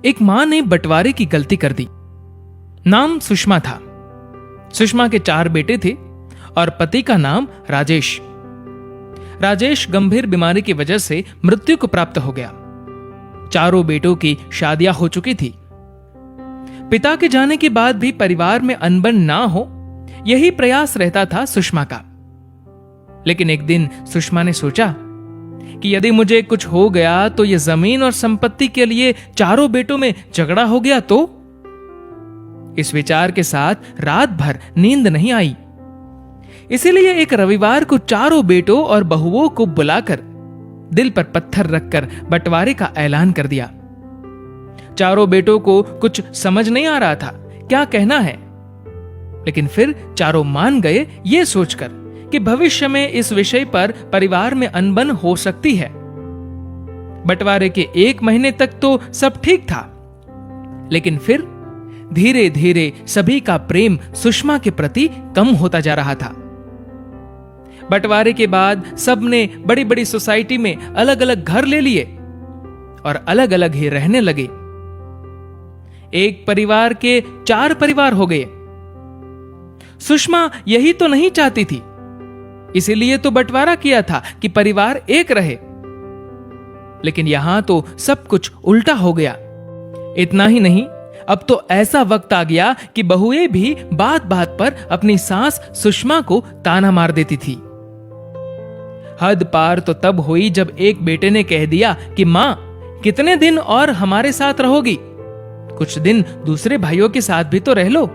एक मां ने बंटवारे की गलती कर दी। नाम सुषमा था। सुषमा के 4 बेटे थे और पति का नाम राजेश। राजेश गंभीर बीमारी की वजह से मृत्यु को प्राप्त हो गया। चारों बेटों की शादियां हो चुकी थी। पिता के जाने के बाद भी परिवार में अनबन ना हो, यही प्रयास रहता था सुषमा का। लेकिन एक दिन सुषमा ने सोचा कि यदि मुझे कुछ हो गया तो यह जमीन और संपत्ति के लिए चारों बेटों में झगड़ा हो गया तो। इस विचार के साथ रात भर नींद नहीं आई। इसीलिए एक रविवार को चारों बेटों और बहुओं को बुलाकर दिल पर पत्थर रखकर बंटवारे का ऐलान कर दिया। चारों बेटों को कुछ समझ नहीं आ रहा था क्या कहना है, लेकिन फिर चारों मान गए ये सोचकर कि भविष्य में इस विषय पर परिवार में अनबन हो सकती है। बंटवारे के 1 महीने तक तो सब ठीक था, लेकिन फिर धीरे धीरे सभी का प्रेम सुषमा के प्रति कम होता जा रहा था। बंटवारे के बाद सबने बड़ी बड़ी सोसाइटी में अलग अलग घर ले लिए और अलग अलग ही रहने लगे। एक परिवार के 4 परिवार हो गए। सुषमा यही तो नहीं चाहती थी, इसीलिए तो बंटवारा किया था कि परिवार एक रहे। लेकिन यहां तो सब कुछ उल्टा हो गया। इतना ही नहीं, अब तो ऐसा वक्त आ गया कि बहुएं भी बात बात पर अपनी सास सुषमा को ताना मार देती थी। हद पार तो तब हुई जब एक बेटे ने कह दिया कि मां, कितने दिन और हमारे साथ रहोगी? कुछ दिन दूसरे भाइयों के साथ भी तो रह लो।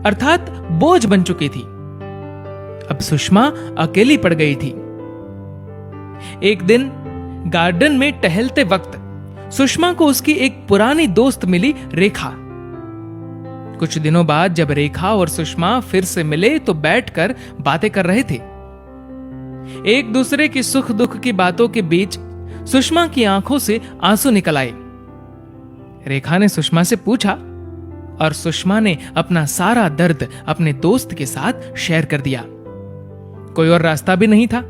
अर्थात बोझ बन चुकी थी। अब सुषमा अकेली पड़ गई थी। एक दिन गार्डन में टहलते वक्त सुषमा को उसकी एक पुरानी दोस्त मिली, रेखा। कुछ दिनों बाद जब रेखा और सुषमा फिर से मिले तो बैठकर बातें कर रहे थे। एक दूसरे की सुख दुख की बातों के बीच सुषमा की आंखों से आंसू निकल आए। रेखा ने सुषमा से पूछा और सुषमा ने अपना सारा दर्द अपने दोस्त के साथ शेयर कर दिया। कोई और रास्ता भी नहीं था।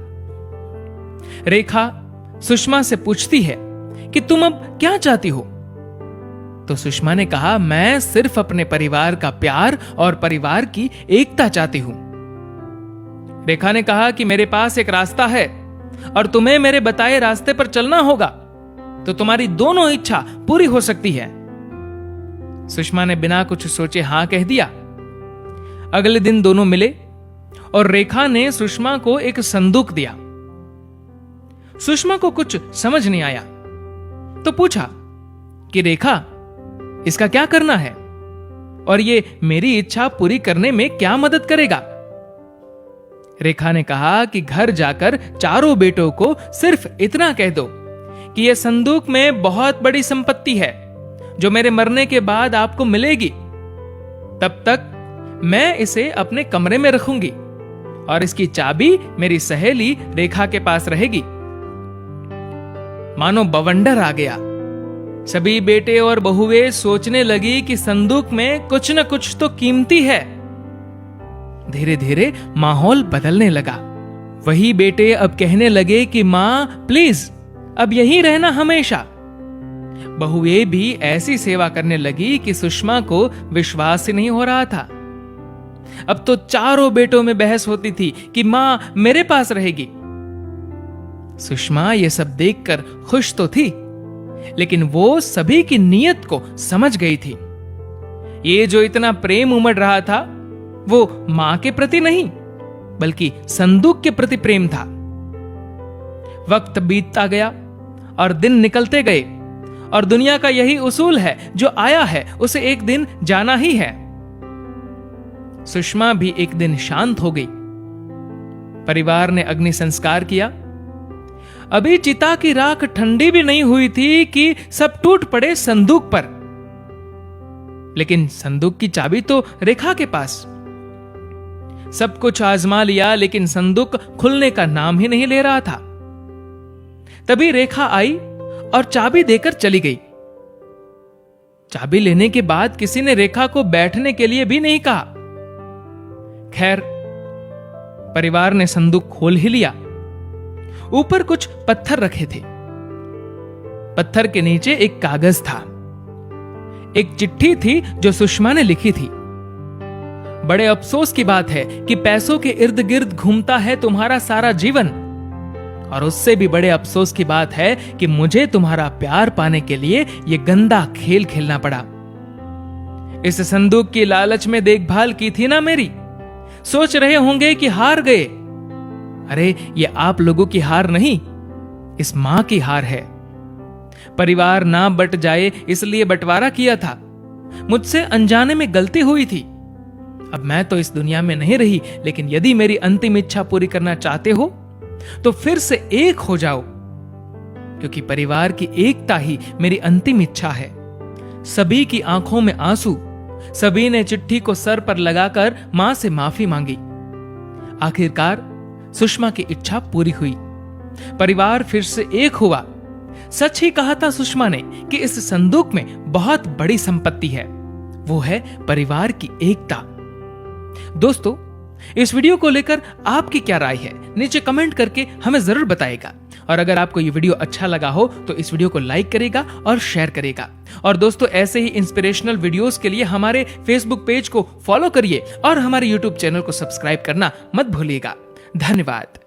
रेखा सुषमा से पूछती है कि तुम अब क्या चाहती हो? तो सुषमा ने कहा, मैं सिर्फ अपने परिवार का प्यार और परिवार की एकता चाहती हूं। रेखा ने कहा कि मेरे पास एक रास्ता है और तुम्हें मेरे बताए रास्ते पर चलना होगा, तो तुम्हारी दोनों इच्छा पूरी हो सकती है। सुषमा ने बिना कुछ सोचे हां कह दिया। अगले दिन दोनों मिले और रेखा ने सुषमा को एक संदूक दिया। सुषमा को कुछ समझ नहीं आया तो पूछा कि रेखा, इसका क्या करना है और ये मेरी इच्छा पूरी करने में क्या मदद करेगा? रेखा ने कहा कि घर जाकर चारों बेटों को सिर्फ इतना कह दो कि यह संदूक में बहुत बड़ी संपत्ति है जो मेरे मरने के बाद आपको मिलेगी। तब तक मैं इसे अपने कमरे में रखूंगी और इसकी चाबी मेरी सहेली रेखा के पास रहेगी। मानो बवंडर आ गया। सभी बेटे और बहुएं सोचने लगी कि संदूक में कुछ न कुछ तो कीमती है। धीरे धीरे माहौल बदलने लगा। वही बेटे अब कहने लगे कि मां, प्लीज अब यहीं रहना हमेशा। बहुएं भी ऐसी सेवा करने लगी कि सुषमा को विश्वास ही नहीं हो रहा था। अब तो चारों बेटों में बहस होती थी कि मां मेरे पास रहेगी। सुषमा ये सब देखकर खुश तो थी, लेकिन वो सभी की नीयत को समझ गई थी। ये जो इतना प्रेम उमड़ रहा था वो मां के प्रति नहीं बल्कि संदूक के प्रति प्रेम था। वक्त बीतता गया और दिन निकलते गए और दुनिया का यही उसूल है, जो आया है उसे एक दिन जाना ही है। सुषमा भी एक दिन शांत हो गई। परिवार ने अग्नि संस्कार किया। अभी चिता की राख ठंडी भी नहीं हुई थी कि सब टूट पड़े संदूक पर। लेकिन संदूक की चाबी तो रेखा के पास। सब कुछ आजमा लिया, लेकिन संदूक खुलने का नाम ही नहीं ले रहा था। तभी रेखा आई और चाबी देकर चली गई। चाबी लेने के बाद किसी ने रेखा को बैठने के लिए भी नहीं कहा। खैर, परिवार ने संदूक खोल ही लिया। ऊपर कुछ पत्थर रखे थे। पत्थर के नीचे एक कागज था एक चिट्ठी थी जो सुषमा ने लिखी थी। बड़े अफसोस की बात है कि पैसों के इर्द गिर्द घूमता है तुम्हारा सारा जीवन, और उससे भी बड़े अफसोस की बात है कि मुझे तुम्हारा प्यार पाने के लिए यह गंदा खेल खेलना पड़ा। इस संदूक की लालच में देखभाल की थी ना मेरी, सोच रहे होंगे कि हार गए। अरे ये आप लोगों की हार नहीं, इस मां की हार है। परिवार ना बट जाए इसलिए बंटवारा किया था। मुझसे अनजाने में गलती हुई थी। अब मैं तो इस दुनिया में नहीं रही, लेकिन यदि मेरी अंतिम इच्छा पूरी करना चाहते हो तो फिर से एक हो जाओ, क्योंकि परिवार की एकता ही मेरी अंतिम इच्छा है। सभी की आंखों में आंसू, सभी ने चिट्ठी को सर पर लगाकर मां से माफी मांगी। आखिरकार सुषमा की इच्छा पूरी हुई, परिवार फिर से एक हुआ। सच ही कहा था सुषमा ने कि इस संदूक में बहुत बड़ी संपत्ति है, वो है परिवार की एकता। दोस्तों, इस वीडियो को लेकर आपकी क्या राय है, नीचे कमेंट करके हमें जरूर बताएगा। और अगर आपको ये वीडियो अच्छा लगा हो तो इस वीडियो को लाइक करेगा और शेयर करेगा। और दोस्तों, ऐसे ही इंस्पिरेशनल वीडियोस के लिए हमारे फेसबुक पेज को फॉलो करिए और हमारे यूट्यूब चैनल को सब्सक्राइब करना मत भूलिएगा। धन्यवाद।